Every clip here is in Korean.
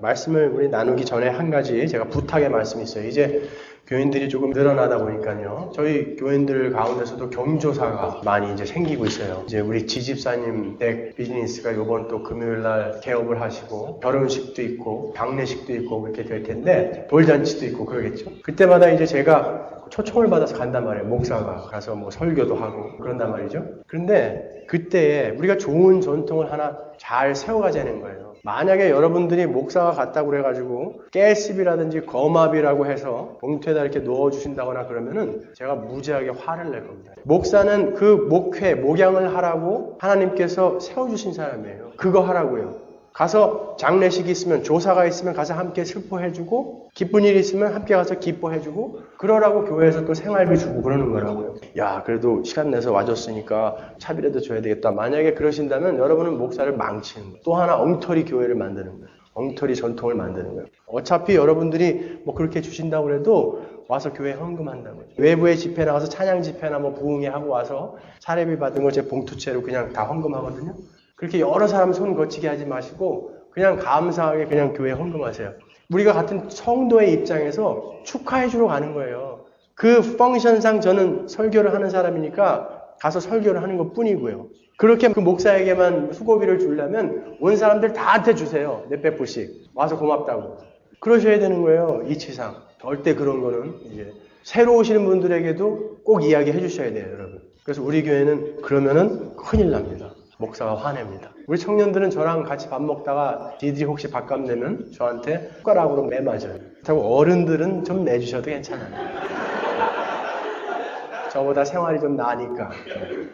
말씀을 우리 나누기 전에 한 가지 제가 부탁의 말씀이 있어요. 이제 교인들이 조금 늘어나다 보니까요. 저희 교인들 가운데서도 경조사가 많이 이제 생기고 있어요. 이제 우리 지집사님 댁 비즈니스가 요번 또 금요일 날 개업을 하시고 결혼식도 있고 장례식도 있고 그렇게 될 텐데 돌잔치도 있고 그러겠죠. 그때마다 이제 제가 초청을 받아서 간단 말이에요. 목사가 가서 뭐 설교도 하고 그런단 말이죠. 그런데 그때에 우리가 좋은 전통을 하나 잘 세워가자는 거예요. 만약에 여러분들이 목사가 갔다고 그래가지고 깨습이라든지 거마비라고 해서 봉투에다 이렇게 넣어주신다거나 그러면은 제가 무지하게 화를 낼 겁니다. 목사는 그 목회, 목양을 하라고 하나님께서 세워주신 사람이에요. 그거 하라고요. 가서 장례식이 있으면 조사가 있으면 가서 함께 슬퍼해주고 기쁜 일이 있으면 함께 가서 기뻐해주고 그러라고 교회에서 또 생활비 주고 그러는 거라고요. 야 그래도 시간 내서 와줬으니까 차비라도 줘야 되겠다. 만약에 그러신다면 여러분은 목사를 망치는 거예요. 또 하나 엉터리 교회를 만드는 거예요. 엉터리 전통을 만드는 거예요. 어차피 여러분들이 뭐 그렇게 주신다고 해도 와서 교회에 헌금한다고요. 외부의 집회 나가서 찬양 집회나 뭐 부흥회 하고 와서 차례비 받은 거 제 봉투채로 그냥 다 헌금하거든요. 그렇게 여러 사람 손 거치게 하지 마시고 그냥 감사하게 그냥 교회에 헌금하세요. 우리가 같은 성도의 입장에서 축하해 주러 가는 거예요. 그 펑션상 저는 설교를 하는 사람이니까 가서 설교를 하는 것 뿐이고요. 그렇게 그 목사에게만 수고비를 주려면 온 사람들 다한테 주세요. 몇백 불씩. 와서 고맙다고. 그러셔야 되는 거예요. 이치상. 절대 그런 거는 이제 새로 오시는 분들에게도 꼭 이야기해 주셔야 돼요, 여러분. 그래서 우리 교회는 그러면은 큰일 납니다. 목사가 화냅니다. 우리 청년들은 저랑 같이 밥 먹다가 니들이 혹시 밥값 내면 저한테 숟가락으로 매맞아요. 그렇다고 어른들은 좀 내주셔도 괜찮아요. 저보다 생활이 좀 나으니까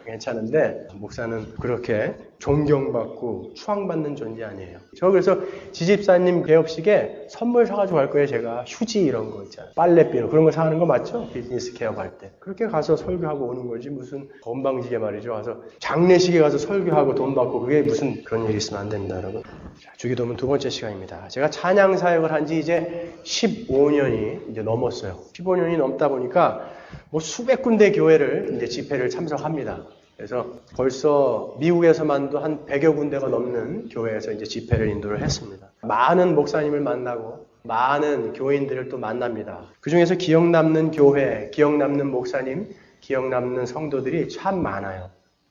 괜찮은데 목사는 그렇게 존경받고 추앙받는 존재 아니에요. 저 그래서 지집사님 개업식에 선물 사가지고 갈 거예요. 제가 휴지 이런 거 있잖아요. 빨래비누 그런 거 사가는 거 맞죠? 비즈니스 개업할 때. 그렇게 가서 설교하고 오는 거지 무슨 건방지게 말이죠. 가서 장례식에 가서 설교하고 돈 받고 그게 무슨 그런 일이 있으면 안 됩니다, 여러분. 자, 주기도문 두 번째 시간입니다. 제가 찬양 사역을 한 지 이제 15년이 이제 넘었어요. 15년이 넘다 보니까 뭐 수백 군데 교회를 이제 집회를 참석합니다. 그래서 벌써 미국에서만도 한 100여 군데가 넘는 교회에서 이제 집회를 인도를 했습니다. 많은 목사님을 만나고 많은 교인들을 또 만납니다. 그 중에서 기억 남는 교회, 기억 남는 목사님, 기억 남는 성도들이 참 많아요.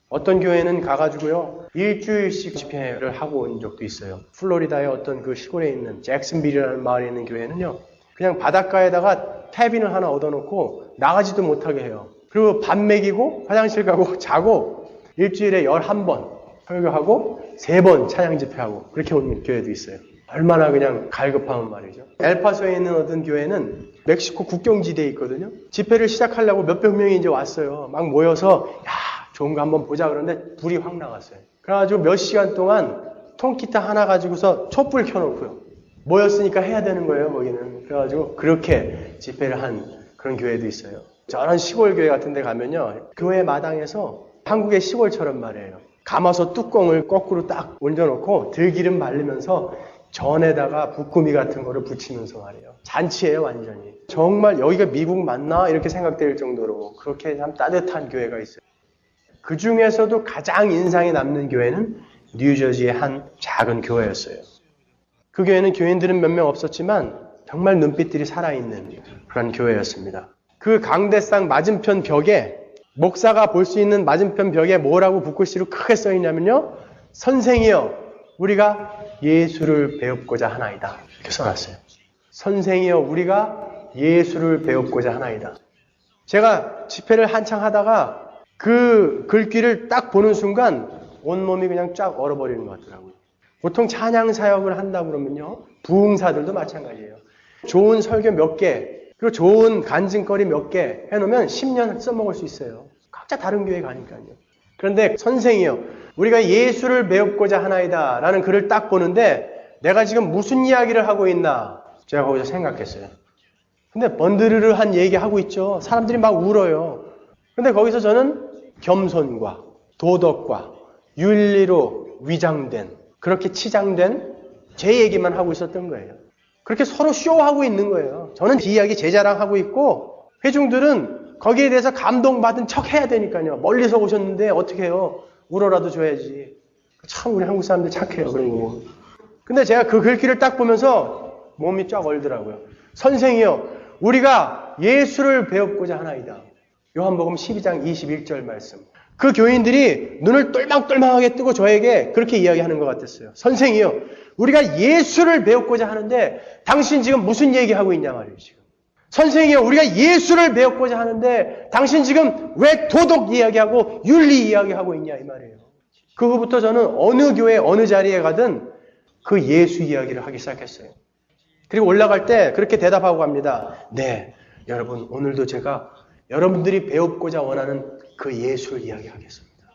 어떤 교회는 가가지고요, 일주일씩 집회를 하고 온 적도 있어요. 플로리다의 어떤 그 시골에 있는 잭슨빌이라는 마을에 있는 교회는요, 그냥 바닷가에다가 캐빈을 하나 얻어놓고 나가지도 못하게 해요. 그리고 밥 먹이고 화장실 가고 자고 일주일에 11번 설교하고 3번 찬양 집회하고 그렇게 온 교회도 있어요. 얼마나 그냥 갈급하면 말이죠. 엘파소에 있는 어떤 교회는 멕시코 국경지대에 있거든요. 집회를 시작하려고 몇백 명이 이제 왔어요. 막 모여서 야 좋은 거 한번 보자 그러는데 불이 확 나갔어요. 그래가지고 몇 시간 동안 통기타 하나 가지고서 촛불 켜놓고요. 모였으니까 해야 되는 거예요, 거기는. 그래가지고 그렇게 집회를 한 그런 교회도 있어요. 저런 시골 교회 같은 데 가면요, 교회 마당에서 한국의 시골처럼 말이에요. 감아서 뚜껑을 거꾸로 딱 얹어놓고 들기름 바르면서 전에다가 부꾸미 같은 거를 붙이면서 말이에요. 잔치예요, 완전히. 정말 여기가 미국 맞나? 이렇게 생각될 정도로 그렇게 참 따뜻한 교회가 있어요. 그 중에서도 가장 인상이 남는 교회는 뉴저지의 한 작은 교회였어요. 그 교회는 교인들은 몇 명 없었지만 정말 눈빛들이 살아있는 그런 교회였습니다. 그 강대상 맞은편 벽에 목사가 볼 수 있는 맞은편 벽에 뭐라고 붓글씨로 크게 써있냐면요. 선생이여 우리가 예수를 배웁고자 하나이다. 이렇게 써놨어요. 선생이여 우리가 예수를 배웁고자 하나이다. 제가 집회를 한창 하다가 그 글귀를 딱 보는 순간 온몸이 그냥 쫙 얼어버리는 것 같더라고요. 보통 찬양 사역을 한다 그러면요. 부흥사들도 마찬가지예요. 좋은 설교 몇 개, 그리고 좋은 간증거리 몇 개 해놓으면 10년 써먹을 수 있어요. 각자 다른 교회 가니까요. 그런데 선생이요. 우리가 예수를 배웁고자 하나이다 라는 글을 딱 보는데 내가 지금 무슨 이야기를 하고 있나 제가 거기서 생각했어요. 근데 번드르르한 얘기하고 있죠. 사람들이 막 울어요. 근데 거기서 저는 겸손과 도덕과 윤리로 위장된 그렇게 치장된 제 얘기만 하고 있었던 거예요. 그렇게 서로 쇼하고 있는 거예요. 저는 이 이야기 제 자랑하고 있고 회중들은 거기에 대해서 감동받은 척 해야 되니까요. 멀리서 오셨는데 어떻게 해요? 울어라도 줘야지. 참 우리 한국 사람들 착해요. 그리고 근데 제가 그 글귀를 딱 보면서 몸이 쫙 얼더라고요. 선생이여, 우리가 예수를 배웠고자 하나이다. 요한복음 12장 21절 말씀. 그 교인들이 눈을 똘망똘망하게 뜨고 저에게 그렇게 이야기하는 것 같았어요. 선생이여, 우리가 예수를 배웠고자 하는데 당신 지금 무슨 얘기하고 있냐 말이에요, 지금. 선생이여, 우리가 예수를 배웠고자 하는데 당신 지금 왜 도덕 이야기하고 윤리 이야기하고 있냐 이 말이에요. 그 후부터 저는 어느 교회 어느 자리에 가든 그 예수 이야기를 하기 시작했어요. 그리고 올라갈 때 그렇게 대답하고 갑니다. 네, 여러분 오늘도 제가 여러분들이 배우고자 원하는 그 예수를 이야기하겠습니다.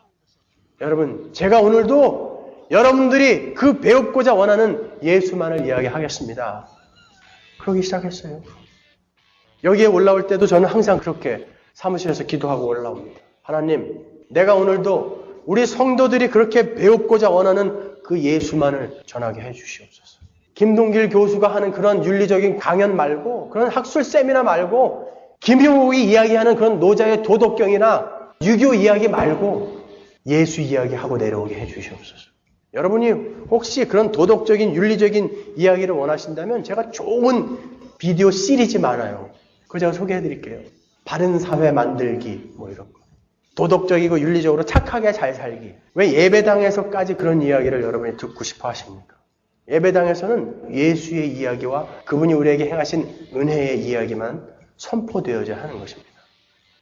여러분, 제가 오늘도 여러분들이 그 배우고자 원하는 예수만을 이야기하겠습니다. 그러기 시작했어요. 여기에 올라올 때도 저는 항상 그렇게 사무실에서 기도하고 올라옵니다. 하나님, 내가 오늘도 우리 성도들이 그렇게 배우고자 원하는 그 예수만을 전하게 해주시옵소서. 김동길 교수가 하는 그런 윤리적인 강연 말고, 그런 학술 세미나 말고, 김용욱이 이야기하는 그런 노자의 도덕경이나 유교 이야기 말고 예수 이야기하고 내려오게 해주시옵소서. 여러분이 혹시 그런 도덕적인 윤리적인 이야기를 원하신다면 제가 좋은 비디오 시리즈 많아요. 그거 제가 소개해드릴게요. 바른 사회 만들기 뭐 이런 거. 도덕적이고 윤리적으로 착하게 잘 살기. 왜 예배당에서까지 그런 이야기를 여러분이 듣고 싶어 하십니까? 예배당에서는 예수의 이야기와 그분이 우리에게 행하신 은혜의 이야기만 선포되어야 하는 것입니다.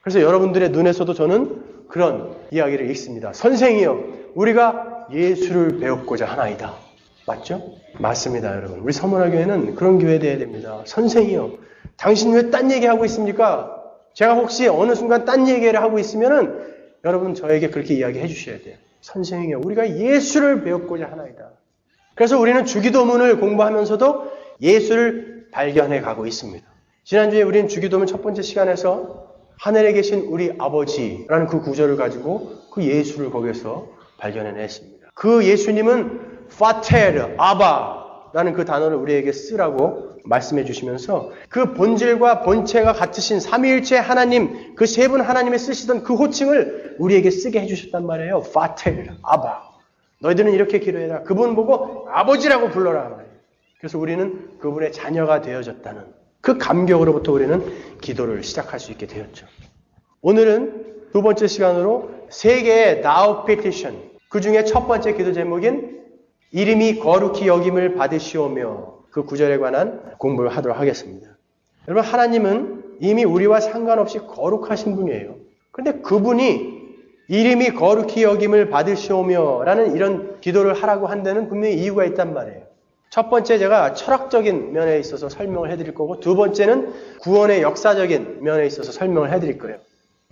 그래서 여러분들의 눈에서도 저는 그런 이야기를 읽습니다. 선생이여, 우리가 예수를 배웠고자 하나이다. 맞죠? 맞습니다, 여러분. 우리 서문화교회는 그런 교회 되어야 됩니다. 선생이여, 당신 왜 딴 얘기하고 있습니까? 제가 혹시 어느 순간 딴 얘기를 하고 있으면은 여러분 저에게 그렇게 이야기해 주셔야 돼요. 선생이여, 우리가 예수를 배웠고자 하나이다. 그래서 우리는 주기도문을 공부하면서도 예수를 발견해 가고 있습니다. 지난주에 우리는 주기도문 첫 번째 시간에서 하늘에 계신 우리 아버지라는 그 구절을 가지고 그 예수를 거기서 발견해냈습니다. 그 예수님은 파테르, 아바라는 그 단어를 우리에게 쓰라고 말씀해 주시면서 그 본질과 본체가 같으신 삼위일체 하나님, 그 세 분 하나님이 쓰시던 그 호칭을 우리에게 쓰게 해주셨단 말이에요. 파테르, 아바. 너희들은 이렇게 기도해라. 그분 보고 아버지라고 불러라 말이에요. 그래서 우리는 그분의 자녀가 되어졌다는 그 감격으로부터 우리는 기도를 시작할 수 있게 되었죠. 오늘은 두 번째 시간으로 세 개의 Now Petition, 그 중에 첫 번째 기도 제목인 이름이 거룩히 여김을 받으시오며 그 구절에 관한 공부를 하도록 하겠습니다. 여러분, 하나님은 이미 우리와 상관없이 거룩하신 분이에요. 그런데 그분이 이름이 거룩히 여김을 받으시오며 라는 이런 기도를 하라고 한 데는 분명히 이유가 있단 말이에요. 첫 번째 제가 철학적인 면에 있어서 설명을 해드릴 거고, 두 번째는 구원의 역사적인 면에 있어서 설명을 해드릴 거예요.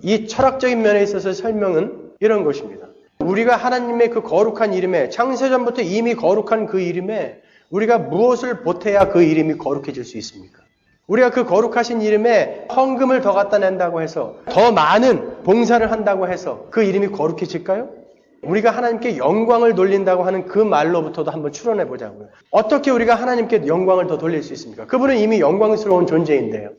이 철학적인 면에 있어서 설명은 이런 것입니다. 우리가 하나님의 그 거룩한 이름에, 창세전부터 이미 거룩한 그 이름에 우리가 무엇을 보태야 그 이름이 거룩해질 수 있습니까? 우리가 그 거룩하신 이름에 헌금을 더 갖다 낸다고 해서, 더 많은 봉사를 한다고 해서 그 이름이 거룩해질까요? 우리가 하나님께 영광을 돌린다고 하는 그 말로부터도 한번 추론해 보자고요. 어떻게 우리가 하나님께 영광을 더 돌릴 수 있습니까? 그분은 이미 영광스러운 존재인데요.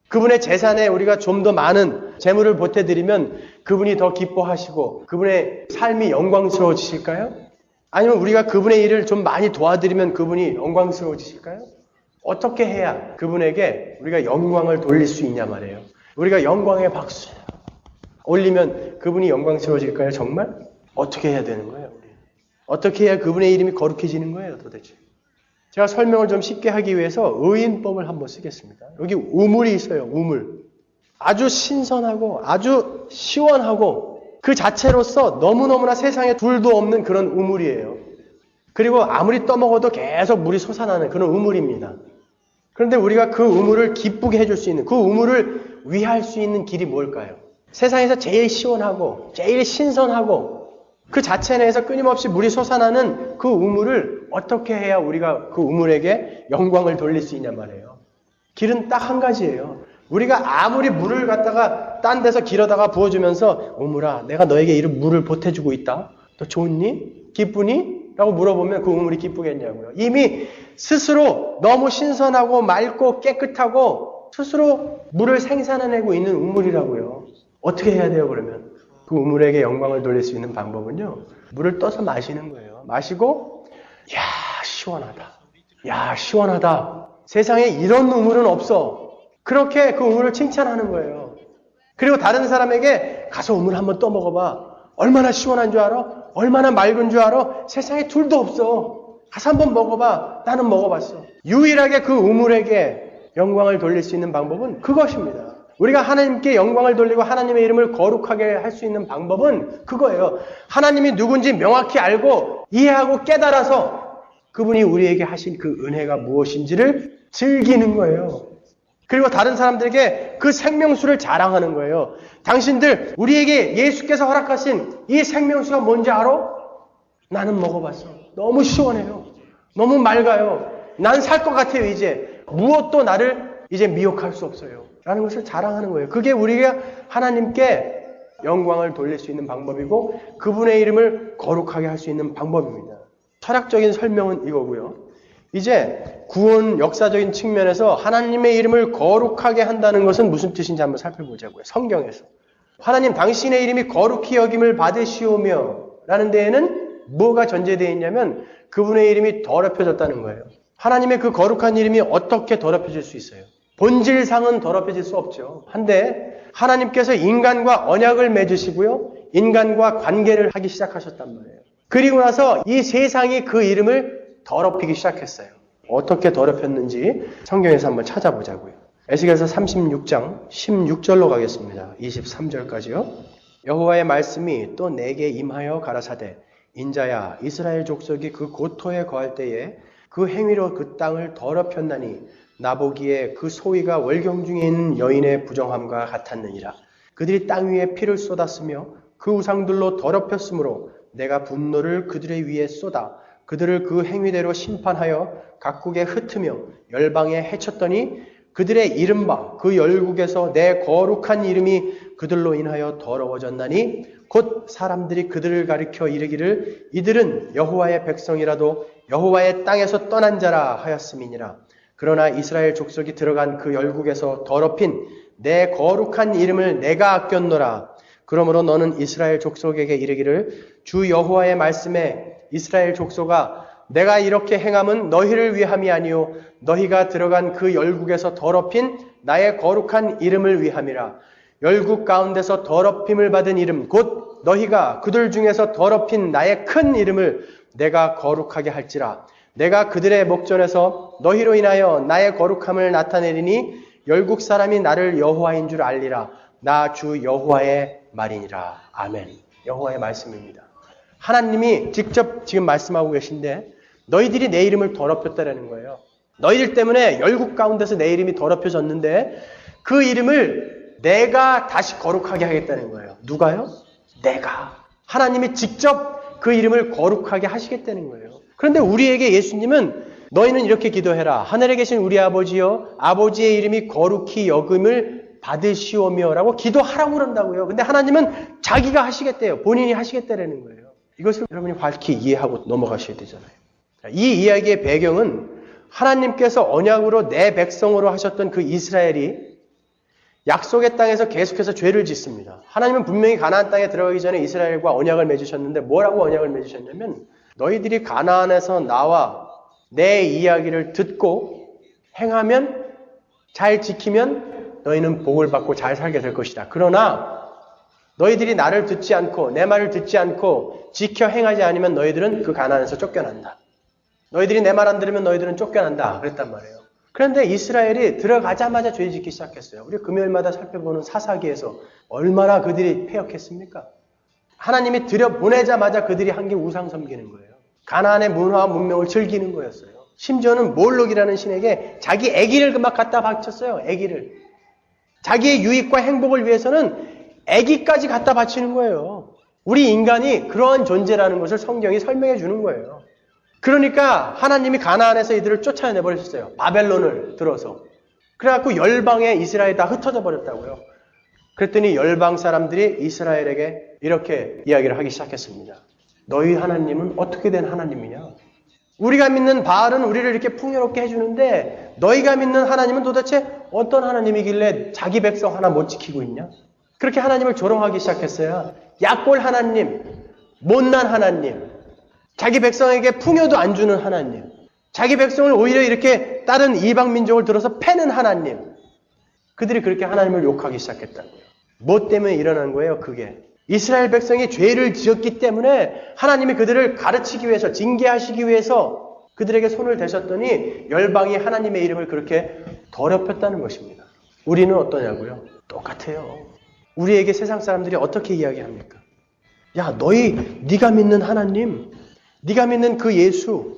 그분의 재산에 우리가 좀 더 많은 재물을 보태드리면 그분이 더 기뻐하시고 그분의 삶이 영광스러워지실까요? 아니면 우리가 그분의 일을 좀 많이 도와드리면 그분이 영광스러워지실까요? 어떻게 해야 그분에게 우리가 영광을 돌릴 수 있냐 말이에요. 우리가 영광의 박수 올리면 그분이 영광스러워질까요? 정말? 어떻게 해야 되는 거예요? 우리? 어떻게 해야 그분의 이름이 거룩해지는 거예요, 도대체? 제가 설명을 좀 쉽게 하기 위해서 의인법을 한번 쓰겠습니다. 여기 우물이 있어요, 우물. 아주 신선하고 아주 시원하고 그 자체로서 너무너무나 세상에 둘도 없는 그런 우물이에요. 그리고 아무리 떠먹어도 계속 물이 솟아나는 그런 우물입니다. 그런데 우리가 그 우물을 기쁘게 해줄 수 있는, 그 우물을 위할 수 있는 길이 뭘까요? 세상에서 제일 시원하고 제일 신선하고 그 자체 내에서 끊임없이 물이 솟아나는 그 우물을 어떻게 해야 우리가 그 우물에게 영광을 돌릴 수 있냔 말이에요. 길은 딱 한 가지예요. 우리가 아무리 물을 갖다가 딴 데서 길어다가 부어주면서 우물아, 내가 너에게 이런 물을 보태주고 있다. 너 좋니? 기쁘니? 라고 물어보면 그 우물이 기쁘겠냐고요. 이미 스스로 너무 신선하고 맑고 깨끗하고 스스로 물을 생산해내고 있는 우물이라고요. 어떻게 해야 돼요, 그러면? 그 우물에게 영광을 돌릴 수 있는 방법은요, 물을 떠서 마시는 거예요. 마시고, 야, 시원하다. 야, 시원하다. 세상에 이런 우물은 없어. 그렇게 그 우물을 칭찬하는 거예요. 그리고 다른 사람에게 가서 우물 한번 떠먹어봐. 얼마나 시원한 줄 알아? 얼마나 맑은 줄 알아? 세상에 둘도 없어. 가서 한번 먹어봐. 나는 먹어봤어. 유일하게 그 우물에게 영광을 돌릴 수 있는 방법은 그것입니다. 우리가 하나님께 영광을 돌리고 하나님의 이름을 거룩하게 할 수 있는 방법은 그거예요. 하나님이 누군지 명확히 알고 이해하고 깨달아서 그분이 우리에게 하신 그 은혜가 무엇인지를 즐기는 거예요. 그리고 다른 사람들에게 그 생명수를 자랑하는 거예요. 당신들 우리에게 예수께서 허락하신 이 생명수가 뭔지 알아? 나는 먹어봤어. 너무 시원해요. 너무 맑아요. 난 살 것 같아요. 이제 무엇도 나를 이제 미혹할 수 없어요. 라는 것을 자랑하는 거예요. 그게 우리가 하나님께 영광을 돌릴 수 있는 방법이고 그분의 이름을 거룩하게 할 수 있는 방법입니다. 철학적인 설명은 이거고요. 이제 구원 역사적인 측면에서 하나님의 이름을 거룩하게 한다는 것은 무슨 뜻인지 한번 살펴보자고요. 성경에서. 하나님 당신의 이름이 거룩히 여김을 받으시오며 라는 데에는 뭐가 전제되어 있냐면 그분의 이름이 더럽혀졌다는 거예요. 하나님의 그 거룩한 이름이 어떻게 더럽혀질 수 있어요? 본질상은 더럽혀질 수 없죠. 한데 하나님께서 인간과 언약을 맺으시고요. 인간과 관계를 하기 시작하셨단 말이에요. 그리고 나서 이 세상이 그 이름을 더럽히기 시작했어요. 어떻게 더럽혔는지 성경에서 한번 찾아보자고요. 에스겔서 36장 16절로 가겠습니다. 23절까지요. 여호와의 말씀이 또 내게 임하여 가라사대 인자야 이스라엘 족속이 그 고토에 거할 때에 그 행위로 그 땅을 더럽혔나니 나보기에 그 소위가 월경 중에 있는 여인의 부정함과 같았느니라. 그들이 땅 위에 피를 쏟았으며 그 우상들로 더럽혔으므로 내가 분노를 그들의 위에 쏟아 그들을 그 행위대로 심판하여 각국에 흩으며 열방에 해쳤더니 그들의 이른바 그 열국에서 내 거룩한 이름이 그들로 인하여 더러워졌나니 곧 사람들이 그들을 가리켜 이르기를 이들은 여호와의 백성이라도 여호와의 땅에서 떠난 자라 하였음이니라. 그러나 이스라엘 족속이 들어간 그 열국에서 더럽힌 내 거룩한 이름을 내가 아꼈노라. 그러므로 너는 이스라엘 족속에게 이르기를 주 여호와의 말씀에 이스라엘 족속아 내가 이렇게 행함은 너희를 위함이 아니요 너희가 들어간 그 열국에서 더럽힌 나의 거룩한 이름을 위함이라. 열국 가운데서 더럽힘을 받은 이름 곧 너희가 그들 중에서 더럽힌 나의 큰 이름을 내가 거룩하게 할지라. 내가 그들의 목전에서 너희로 인하여 나의 거룩함을 나타내리니 열국 사람이 나를 여호와인 줄 알리라. 나 주 여호와의 말이니라. 아멘. 여호와의 말씀입니다. 하나님이 직접 지금 말씀하고 계신데 너희들이 내 이름을 더럽혔다라는 거예요. 너희들 때문에 열국 가운데서 내 이름이 더럽혀졌는데 그 이름을 내가 다시 거룩하게 하겠다는 거예요. 누가요? 내가. 하나님이 직접 그 이름을 거룩하게 하시겠다는 거예요. 그런데 우리에게 예수님은 너희는 이렇게 기도해라. 하늘에 계신 우리 아버지여 아버지의 이름이 거룩히 여김을 받으시오며 라고 기도하라고 그런다고요. 근데 하나님은 자기가 하시겠대요. 본인이 하시겠다라는 거예요. 이것을 여러분이 밝히 이해하고 넘어가셔야 되잖아요. 이 이야기의 배경은 하나님께서 언약으로 내 백성으로 하셨던 그 이스라엘이 약속의 땅에서 계속해서 죄를 짓습니다. 하나님은 분명히 가나안 땅에 들어가기 전에 이스라엘과 언약을 맺으셨는데 뭐라고 언약을 맺으셨냐면 너희들이 가나안에서 나와 내 이야기를 듣고 행하면 잘 지키면 너희는 복을 받고 잘 살게 될 것이다. 그러나 너희들이 나를 듣지 않고 내 말을 듣지 않고 지켜 행하지 않으면 너희들은 그 가나안에서 쫓겨난다. 너희들이 내 말 안 들으면 너희들은 쫓겨난다. 그랬단 말이에요. 그런데 이스라엘이 들어가자마자 죄 짓기 시작했어요. 우리 금요일마다 살펴보는 사사기에서 얼마나 그들이 패역했습니까? 하나님이 들여보내자마자 그들이 한 게 우상 섬기는 거예요. 가나안의 문화와 문명을 즐기는 거였어요. 심지어는 몰록이라는 신에게 자기 아기를 막 갖다 바쳤어요. 아기를. 자기의 유익과 행복을 위해서는 아기까지 갖다 바치는 거예요. 우리 인간이 그러한 존재라는 것을 성경이 설명해 주는 거예요. 그러니까 하나님이 가나안에서 이들을 쫓아내버리셨어요. 바벨론을 들어서. 그래갖고 열방에 이스라엘이 다 흩어져 버렸다고요. 그랬더니 열방 사람들이 이스라엘에게 이렇게 이야기를 하기 시작했습니다. 너희 하나님은 어떻게 된 하나님이냐? 우리가 믿는 바알은 우리를 이렇게 풍요롭게 해주는데 너희가 믿는 하나님은 도대체 어떤 하나님이길래 자기 백성 하나 못 지키고 있냐? 그렇게 하나님을 조롱하기 시작했어요. 약골 하나님, 못난 하나님, 자기 백성에게 풍요도 안 주는 하나님. 자기 백성을 오히려 이렇게 다른 이방 민족을 들어서 패는 하나님. 그들이 그렇게 하나님을 욕하기 시작했다고요. 뭐 때문에 일어난 거예요? 그게. 이스라엘 백성이 죄를 지었기 때문에 하나님이 그들을 가르치기 위해서, 징계하시기 위해서 그들에게 손을 대셨더니 열방이 하나님의 이름을 그렇게 더럽혔다는 것입니다. 우리는 어떠냐고요? 똑같아요. 우리에게 세상 사람들이 어떻게 이야기합니까? 야, 네가 믿는 하나님, 네가 믿는 그 예수,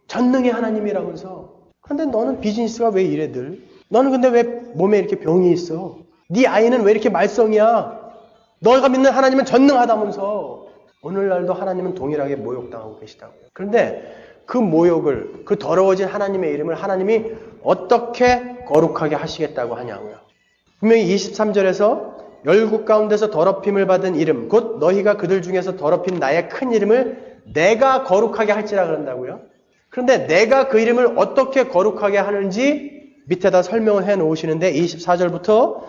전능의 하나님이라면서. 근데 너는 비즈니스가 왜 이래들? 너는 근데 왜 몸에 이렇게 병이 있어? 네 아이는 왜 이렇게 말썽이야? 너가 믿는 하나님은 전능하다면서. 오늘날도 하나님은 동일하게 모욕당하고 계시다고요. 그런데 그 모욕을, 그 더러워진 하나님의 이름을 하나님이 어떻게 거룩하게 하시겠다고 하냐고요. 분명히 23절에서 열국 가운데서 더럽힘을 받은 이름, 곧 너희가 그들 중에서 더럽힌 나의 큰 이름을 내가 거룩하게 할지라 그런다고요. 그런데 내가 그 이름을 어떻게 거룩하게 하는지 밑에다 설명을 해 놓으시는데 24절부터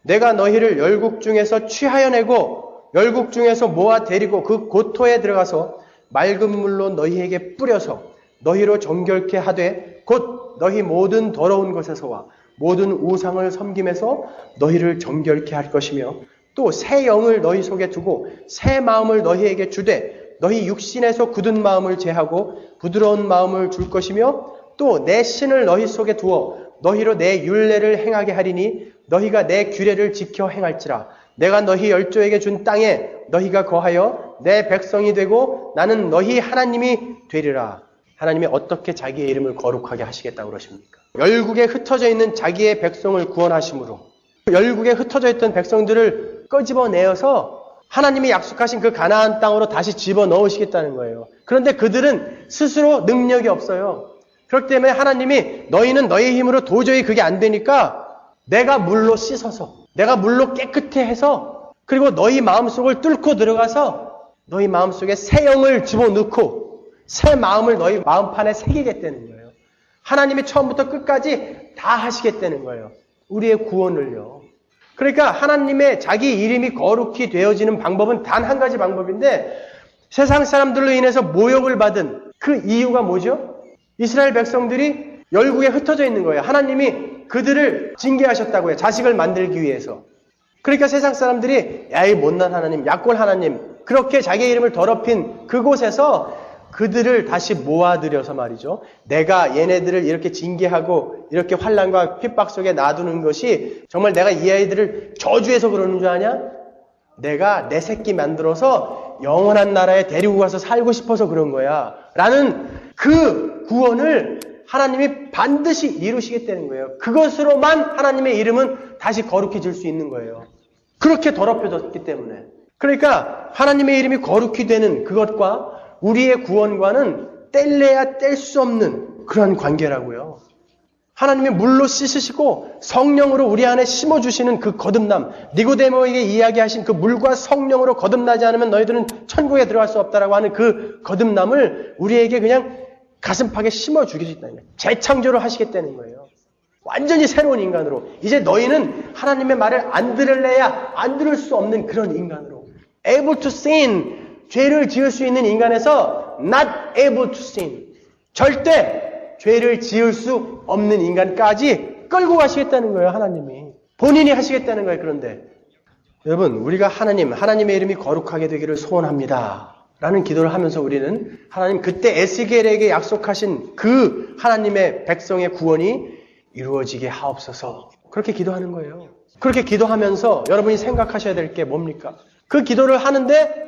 내가 너희를 열국 중에서 취하여 내고 열국 중에서 모아 데리고 그 고토에 들어가서 맑은 물로 너희에게 뿌려서 너희로 정결케 하되 곧 너희 모든 더러운 것에서와 모든 우상을 섬김에서 너희를 정결케 할 것이며 또 새 영을 너희 속에 두고 새 마음을 너희에게 주되 너희 육신에서 굳은 마음을 제하고 부드러운 마음을 줄 것이며 또 내 신을 너희 속에 두어 너희로 내 율례를 행하게 하리니 너희가 내 규례를 지켜 행할지라. 내가 너희 열조에게 준 땅에 너희가 거하여 내 백성이 되고 나는 너희 하나님이 되리라. 하나님이 어떻게 자기의 이름을 거룩하게 하시겠다고 그러십니까? 열국에 흩어져 있는 자기의 백성을 구원하심으로 열국에 흩어져 있던 백성들을 끄집어내어서 하나님이 약속하신 그 가나안 땅으로 다시 집어넣으시겠다는 거예요. 그런데 그들은 스스로 능력이 없어요. 그렇기 때문에 하나님이 너희는 너희 힘으로 도저히 그게 안 되니까 내가 물로 씻어서 내가 물로 깨끗해 해서 그리고 너희 마음속을 뚫고 들어가서 너희 마음속에 새 영을 집어넣고 새 마음을 너희 마음판에 새기겠다는 거예요. 하나님이 처음부터 끝까지 다 하시겠다는 거예요. 우리의 구원을요. 그러니까 하나님의 자기 이름이 거룩히 되어지는 방법은 단 한 가지 방법인데 세상 사람들로 인해서 모욕을 받은 그 이유가 뭐죠? 이스라엘 백성들이 열국에 흩어져 있는 거예요. 하나님이 그들을 징계하셨다고요. 자식을 만들기 위해서. 그러니까 세상 사람들이 야, 이 못난 하나님, 약골 하나님 그렇게 자기의 이름을 더럽힌 그곳에서 그들을 다시 모아들여서 말이죠. 내가 얘네들을 이렇게 징계하고 이렇게 환난과 핍박 속에 놔두는 것이 정말 내가 이 아이들을 저주해서 그러는 줄 아냐? 내가 내 새끼 만들어서 영원한 나라에 데리고 가서 살고 싶어서 그런 거야. 라는 그 구원을 하나님이 반드시 이루시겠다는 거예요. 그것으로만 하나님의 이름은 다시 거룩해질 수 있는 거예요. 그렇게 더럽혀졌기 때문에. 그러니까 하나님의 이름이 거룩히 되는 그것과 우리의 구원과는 뗄래야 뗄 수 없는 그런 관계라고요. 하나님이 물로 씻으시고 성령으로 우리 안에 심어주시는 그 거듭남, 니고데모에게 이야기하신 그 물과 성령으로 거듭나지 않으면 너희들은 천국에 들어갈 수 없다라고 하는 그 거듭남을 우리에게 그냥 가슴팍에 심어주겠다는 거예요. 재창조를 하시겠다는 거예요. 완전히 새로운 인간으로. 이제 너희는 하나님의 말을 안 들을래야 안 들을 수 없는 그런 인간으로. able to sin. 죄를 지을 수 있는 인간에서 not able to sin. 절대 죄를 지을 수 없는 인간까지 끌고 가시겠다는 거예요. 하나님이. 본인이 하시겠다는 거예요. 그런데 여러분 우리가 하나님의 이름이 거룩하게 되기를 소원합니다. 라는 기도를 하면서 우리는 하나님 그때 에스겔에게 약속하신 그 하나님의 백성의 구원이 이루어지게 하옵소서. 그렇게 기도하는 거예요. 그렇게 기도하면서 여러분이 생각하셔야 될 게 뭡니까? 그 기도를 하는데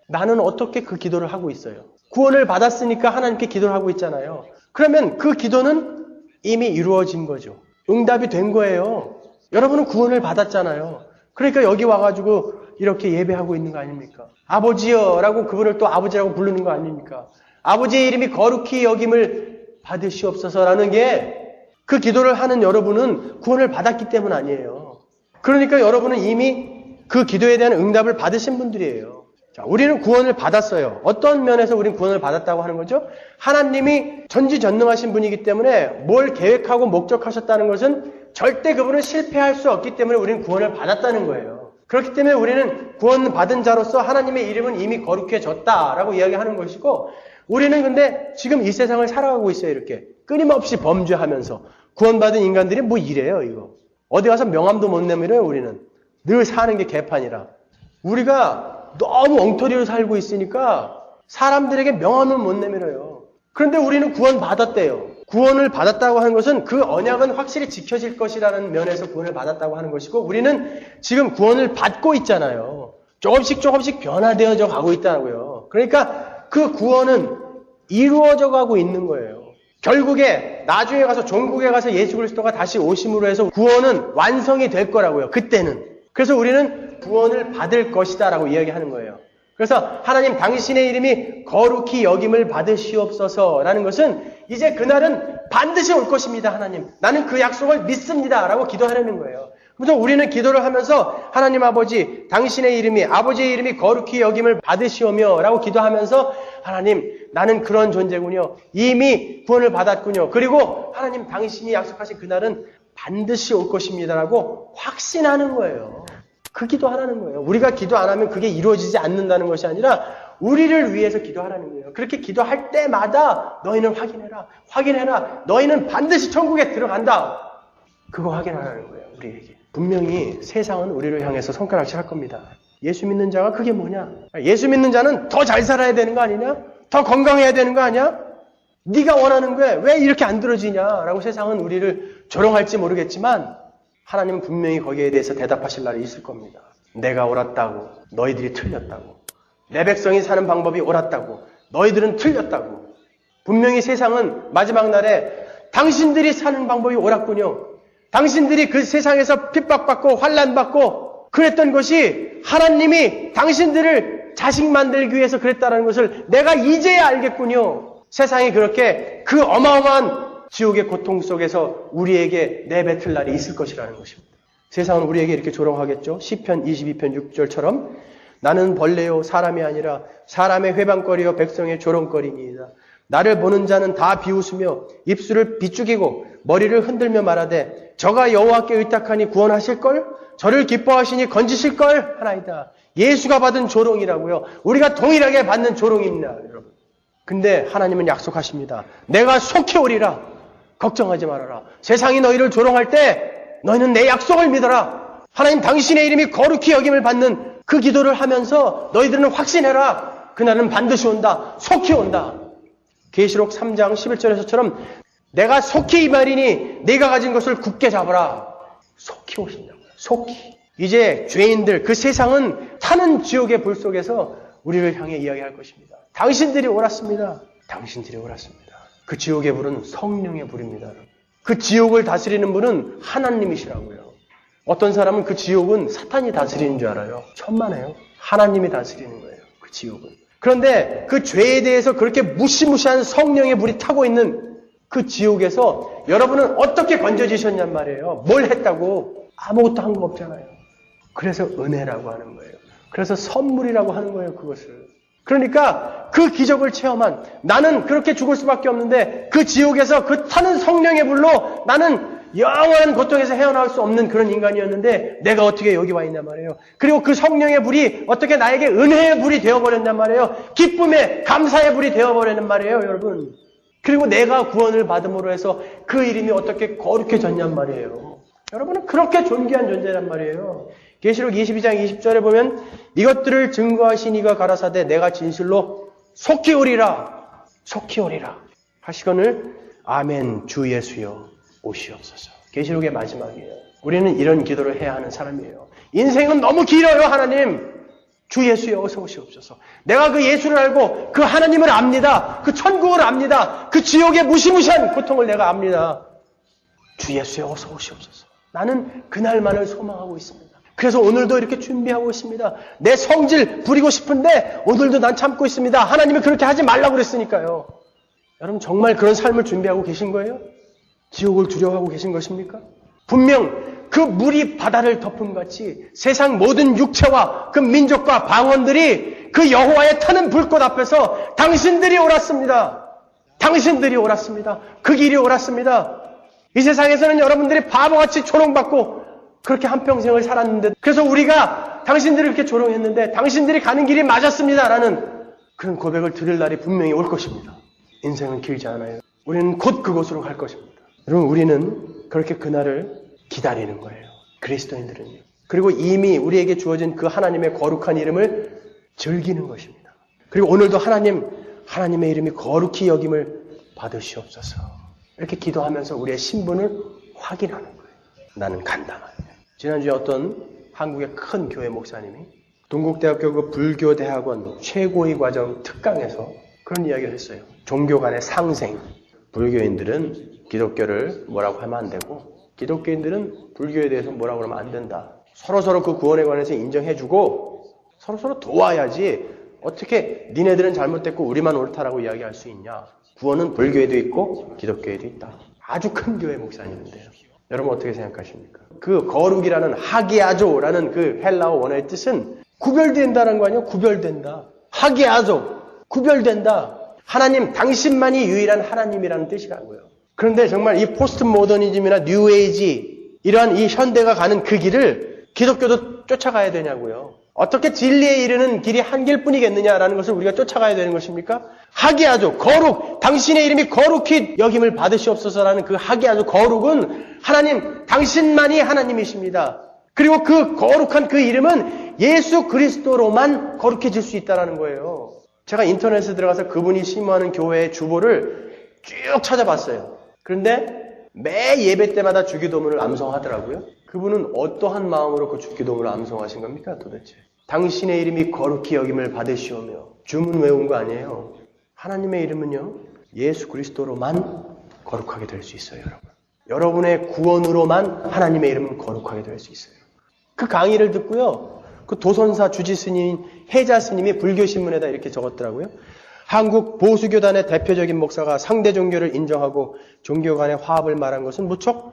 나는 어떻게 그 기도를 하고 있어요? 구원을 받았으니까 하나님께 기도를 하고 있잖아요. 그러면 그 기도는 이미 이루어진 거죠. 응답이 된 거예요. 여러분은 구원을 받았잖아요. 그러니까 여기 와가지고 이렇게 예배하고 있는 거 아닙니까? 아버지여 라고 그분을 또 아버지라고 부르는 거 아닙니까? 아버지의 이름이 거룩히 여김을 받으시옵소서라는 게 그 기도를 하는 여러분은 구원을 받았기 때문 아니에요. 그러니까 여러분은 이미 그 기도에 대한 응답을 받으신 분들이에요. 자, 우리는 구원을 받았어요. 어떤 면에서 우리는 구원을 받았다고 하는 거죠? 하나님이 전지전능하신 분이기 때문에 뭘 계획하고 목적하셨다는 것은 절대 그분은 실패할 수 없기 때문에 우리는 구원을 받았다는 거예요. 그렇기 때문에 우리는 구원받은 자로서 하나님의 이름은 이미 거룩해졌다라고 이야기하는 것이고 우리는 근데 지금 이 세상을 살아가고 있어요. 이렇게 끊임없이 범죄하면서 구원받은 인간들이 뭐 이래요, 이거. 어디 가서 명함도 못 내밀어요, 우리는. 늘 사는 게 개판이라. 우리가 너무 엉터리로 살고 있으니까 사람들에게 명함을 못 내밀어요. 그런데 우리는 구원받았대요. 구원을 받았다고 하는 것은 그 언약은 확실히 지켜질 것이라는 면에서 구원을 받았다고 하는 것이고, 우리는 지금 구원을 받고 있잖아요. 조금씩 변화되어져 가고 있다고요. 그러니까 그 구원은 이루어져 가고 있는 거예요. 결국에 나중에 가서 종국에 가서 예수 그리스도가 다시 오심으로 해서 구원은 완성이 될 거라고요. 그때는. 그래서 우리는 구원을 받을 것이다 라고 이야기하는 거예요. 그래서 하나님 당신의 이름이 거룩히 여김을 받으시옵소서 라는 것은 이제 그날은 반드시 올 것입니다. 하나님, 나는 그 약속을 믿습니다 라고 기도하려는 거예요. 그래서 우리는 기도를 하면서 하나님 아버지, 당신의 이름이, 아버지의 이름이 거룩히 여김을 받으시오며 라고 기도하면서 하나님, 나는 그런 존재군요. 이미 구원을 받았군요. 그리고 하나님 당신이 약속하신 그날은 반드시 올 것입니다 라고 확신하는 거예요. 그 기도하라는 거예요. 우리가 기도 안 하면 그게 이루어지지 않는다는 것이 아니라 우리를 위해서 기도하라는 거예요. 그렇게 기도할 때마다 너희는 확인해라. 너희는 반드시 천국에 들어간다. 그거 확인하라는 거예요. 우리에게. 분명히 세상은 우리를 향해서 손가락질 할 겁니다. 예수 믿는 자가 그게 뭐냐? 예수 믿는 자는 더 잘 살아야 되는 거 아니냐? 더 건강해야 되는 거 아니야? 네가 원하는 거에 왜 이렇게 안 들어지냐라고 세상은 우리를 조롱할지 모르겠지만 하나님은 분명히 거기에 대해서 대답하실 날이 있을 겁니다. 내가 옳았다고, 너희들이 틀렸다고. 내 백성이 사는 방법이 옳았다고, 너희들은 틀렸다고. 분명히 세상은 마지막 날에 당신들이 사는 방법이 옳았군요. 당신들이 그 세상에서 핍박받고 환난받고 그랬던 것이 하나님이 당신들을 자식 만들기 위해서 그랬다는 것을 내가 이제야 알겠군요. 세상이 그렇게 그 어마어마한 지옥의 고통 속에서 우리에게 내뱉을 날이 있을 것이라는 것입니다. 세상은 우리에게 이렇게 조롱하겠죠. 시편 22편 6절처럼 나는 벌레요 사람이 아니라 사람의 회방거리요 백성의 조롱거리니이다. 나를 보는 자는 다 비웃으며 입술을 비죽이고 머리를 흔들며 말하되 저가 여호와께 의탁하니 구원하실걸? 저를 기뻐하시니 건지실걸? 하나이다. 예수가 받은 조롱이라고요. 우리가 동일하게 받는 조롱입니다, 여러분. 근데 하나님은 약속하십니다. 내가 속히 오리라. 걱정하지 말아라. 세상이 너희를 조롱할 때 너희는 내 약속을 믿어라. 하나님 당신의 이름이 거룩히 여김을 받는 그 기도를 하면서 너희들은 확신해라. 그날은 반드시 온다. 속히 온다. 계시록 3장 11절에서처럼 내가 속히 이 말이니 네가 가진 것을 굳게 잡아라. 속히 오신다고요. 속히. 이제 죄인들, 그 세상은 타는 지옥의 불 속에서 우리를 향해 이야기할 것입니다. 당신들이 옳았습니다. 당신들이 옳았습니다. 그 지옥의 불은 성령의 불입니다. 그 지옥을 다스리는 분은 하나님이시라고요. 어떤 사람은 그 지옥은 사탄이 다스리는 줄 알아요. 천만에요. 하나님이 다스리는 거예요. 그 지옥은. 그런데 그 죄에 대해서 그렇게 무시무시한 성령의 불이 타고 있는 그 지옥에서 여러분은 어떻게 건져지셨냔 말이에요. 뭘 했다고? 아무것도 한 거 없잖아요. 그래서 은혜라고 하는 거예요. 그래서 선물이라고 하는 거예요, 그것을. 그러니까 그 기적을 체험한 나는 그렇게 죽을 수밖에 없는데 그 지옥에서 그 타는 성령의 불로 나는 영원한 고통에서 헤어나올 수 없는 그런 인간이었는데 내가 어떻게 여기 와 있냔 말이에요. 그리고 그 성령의 불이 어떻게 나에게 은혜의 불이 되어버렸냔 말이에요. 기쁨의 감사의 불이 되어버렸냔 말이에요, 여러분. 그리고 내가 구원을 받음으로 해서 그 이름이 어떻게 거룩해졌냔 말이에요. 여러분은 그렇게 존귀한 존재란 말이에요. 계시록 22장 20절에 보면 이것들을 증거하신 이가 가라사대 내가 진실로 속히 오리라. 속히 오리라. 하시거늘 아멘 주 예수여 오시옵소서. 계시록의 마지막이에요. 우리는 이런 기도를 해야 하는 사람이에요. 인생은 너무 길어요. 하나님 주 예수여 어서 오시옵소서. 내가 그 예수를 알고 그 하나님을 압니다. 그 천국을 압니다. 그 지옥의 무시무시한 고통을 내가 압니다. 주 예수여 어서 오시옵소서. 나는 그날만을 소망하고 있습니다. 그래서 오늘도 이렇게 준비하고 있습니다. 내 성질 부리고 싶은데 오늘도 난 참고 있습니다. 하나님이 그렇게 하지 말라고 그랬으니까요. 여러분 정말 그런 삶을 준비하고 계신 거예요? 지옥을 두려워하고 계신 것입니까? 분명 그 물이 바다를 덮음 같이 세상 모든 육체와 그 민족과 방언들이 그 여호와의 타는 불꽃 앞에서 당신들이 옳았습니다. 당신들이 옳았습니다. 그 길이 옳았습니다. 이 세상에서는 여러분들이 바보같이 조롱받고 그렇게 한평생을 살았는데 그래서 우리가 당신들을 이렇게 조롱했는데 당신들이 가는 길이 맞았습니다 라는 그런 고백을 드릴 날이 분명히 올 것입니다. 인생은 길지 않아요. 우리는 곧 그곳으로 갈 것입니다. 여러분, 우리는 그렇게 그날을 기다리는 거예요. 그리스도인들은요. 그리고 이미 우리에게 주어진 그 하나님의 거룩한 이름을 즐기는 것입니다. 그리고 오늘도 하나님의 이름이 거룩히 여김을 받으시옵소서. 이렇게 기도하면서 우리의 신분을 확인하는 거예요. 나는 간다. 지난주에 어떤 한국의 큰 교회 목사님이 동국대학교 그 불교대학원 최고위 과정 특강에서 그런 이야기를 했어요. 종교 간의 상생. 불교인들은 기독교를 뭐라고 하면 안 되고 기독교인들은 불교에 대해서 뭐라고 하면 안 된다. 서로서로 그 구원에 관해서 인정해주고 서로서로 도와야지 어떻게 니네들은 잘못됐고 우리만 옳다라고 이야기할 수 있냐. 구원은 불교에도 있고 기독교에도 있다. 아주 큰 교회 목사님인데요. 여러분 어떻게 생각하십니까? 그 거룩이라는 하기아조라는 그 헬라어 원어의 뜻은 구별된다는 거 아니에요? 구별된다. 하기아조. 구별된다. 하나님, 당신만이 유일한 하나님이라는 뜻이라고요. 그런데 정말 이 포스트 모더니즘이나 뉴에이지 이러한 이 현대가 가는 그 길을 기독교도 쫓아가야 되냐고요. 어떻게 진리에 이르는 길이 한 길뿐이겠느냐라는 것을 우리가 쫓아가야 되는 것입니까? 하기야조, 거룩, 당신의 이름이 거룩히 여김을 받으시옵소서라는 그 하기야조, 거룩은 하나님, 당신만이 하나님이십니다. 그리고 그 거룩한 그 이름은 예수 그리스도로만 거룩해질 수 있다는 거예요. 제가 인터넷에 들어가서 그분이 심호하는 교회의 주보를 쭉 찾아봤어요. 그런데 매 예배 때마다 주기도문을 암송하더라고요. 그분은 어떠한 마음으로 그 주기도문을 암송하신 겁니까 도대체? 당신의 이름이 거룩히 여김을 받으시오며 주문 외운 거 아니에요. 하나님의 이름은요, 예수 그리스도로만 거룩하게 될 수 있어요, 여러분. 여러분의 구원으로만 하나님의 이름은 거룩하게 될 수 있어요. 그 강의를 듣고요, 그 도선사 주지스님, 해자스님이 불교신문에다 이렇게 적었더라고요. 한국 보수교단의 대표적인 목사가 상대 종교를 인정하고 종교 간의 화합을 말한 것은 무척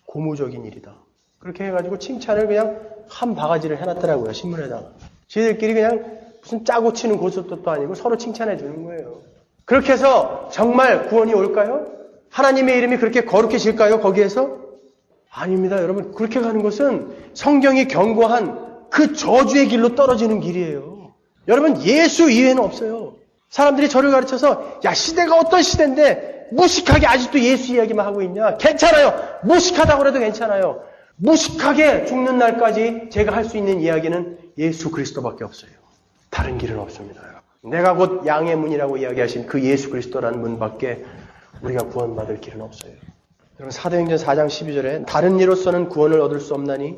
고무적인 일이다. 그렇게 해가지고 칭찬을 그냥 한 바가지를 해놨더라고요, 신문에다가. 지들끼리 그냥 무슨 짜고 치는 고스톱도 아니고 서로 칭찬해 주는 거예요. 그렇게 해서 정말 구원이 올까요? 하나님의 이름이 그렇게 거룩해질까요, 거기에서? 아닙니다, 여러분. 그렇게 가는 것은 성경이 경고한 그 저주의 길로 떨어지는 길이에요. 여러분, 예수 이외에는 없어요. 사람들이 저를 가르쳐서, 야, 시대가 어떤 시대인데 무식하게 아직도 예수 이야기만 하고 있냐? 괜찮아요. 무식하다고 해도 괜찮아요. 무식하게 죽는 날까지 제가 할 수 있는 이야기는 예수 그리스도밖에 없어요. 다른 길은 없습니다. 내가 곧 양의 문이라고 이야기하신 그 예수 그리스도라는 문밖에 우리가 구원받을 길은 없어요. 여러분, 사도행전 4장 12절에 다른 이로서는 구원을 얻을 수 없나니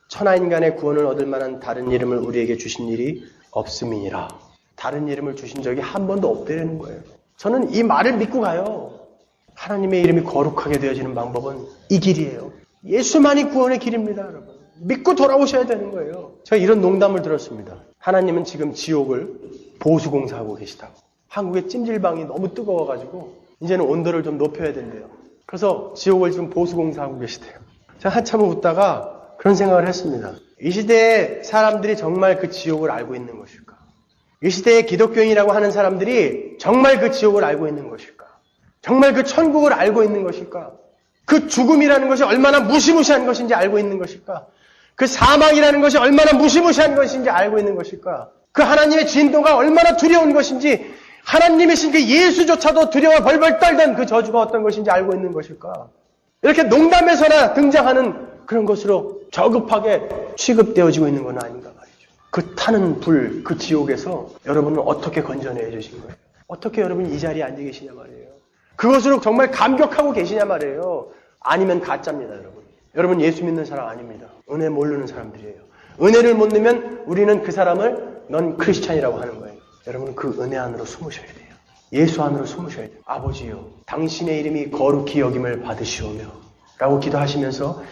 천하인간의 구원을 얻을 만한 다른 이름을 우리에게 주신 일이 없음이니라. 다른 이름을 주신 적이 한 번도 없다는 거예요. 저는 이 말을 믿고 가요. 하나님의 이름이 거룩하게 되어지는 방법은 이 길이에요. 예수만이 구원의 길입니다, 여러분. 믿고 돌아오셔야 되는 거예요. 제가 이런 농담을 들었습니다. 하나님은 지금 지옥을 보수공사하고 계시다고. 한국의 찜질방이 너무 뜨거워가지고 이제는 온도를 좀 높여야 된대요. 그래서 지옥을 지금 보수공사하고 계시대요. 제가 한참을 웃다가 그런 생각을 했습니다. 이 시대에 사람들이 정말 그 지옥을 알고 있는 것일까? 이 시대에 기독교인이라고 하는 사람들이 정말 그 지옥을 알고 있는 것일까? 정말 그 천국을 알고 있는 것일까? 그 죽음이라는 것이 얼마나 무시무시한 것인지 알고 있는 것일까? 그 사망이라는 것이 얼마나 무시무시한 것인지 알고 있는 것일까? 그 하나님의 진노가 얼마나 두려운 것인지, 하나님이신 그 예수조차도 두려워 벌벌 떨던 그 저주가 어떤 것인지 알고 있는 것일까? 이렇게 농담에서나 등장하는 그런 것으로 저급하게 취급되어지고 있는 건 아닌가 말이죠. 그 타는 불, 그 지옥에서 여러분은 어떻게 건져내 주신 거예요? 어떻게 여러분이 이 자리에 앉아 계시냐 말이에요. 그것으로 정말 감격하고 계시냐 말이에요. 아니면 가짜입니다, 여러분. 여러분 예수 믿는 사람 아닙니다. 은혜 모르는 사람들이에요. 은혜를 못 넣으면 우리는 그 사람을 넌 크리스찬이라고 하는 거예요. 여러분은 그 은혜 안으로 숨으셔야 돼요. 예수 안으로 숨으셔야 돼요. 아버지요, 당신의 이름이 거룩히 여김을 받으시오며 라고 기도하시면서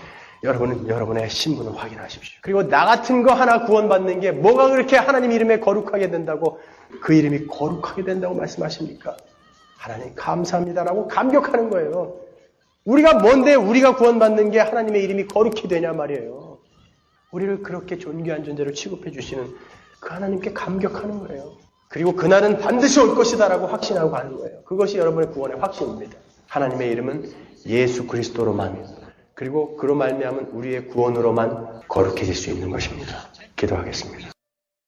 여러분은 여러분의 신분을 확인하십시오. 그리고 나 같은 거 하나 구원받는 게 뭐가 그렇게 하나님 이름에 거룩하게 된다고, 그 이름이 거룩하게 된다고 말씀하십니까? 하나님 감사합니다라고 감격하는 거예요. 우리가 뭔데 우리가 구원받는 게 하나님의 이름이 거룩히 되냐 말이에요. 우리를 그렇게 존귀한 존재로 취급해 주시는 그 하나님께 감격하는 거예요. 그리고 그날은 반드시 올 것이다라고 확신하고 가는 거예요. 그것이 여러분의 구원의 확신입니다. 하나님의 이름은 예수 그리스도로만, 그리고 그로 말미암은 우리의 구원으로만 거룩해질 수 있는 것입니다. 기도하겠습니다.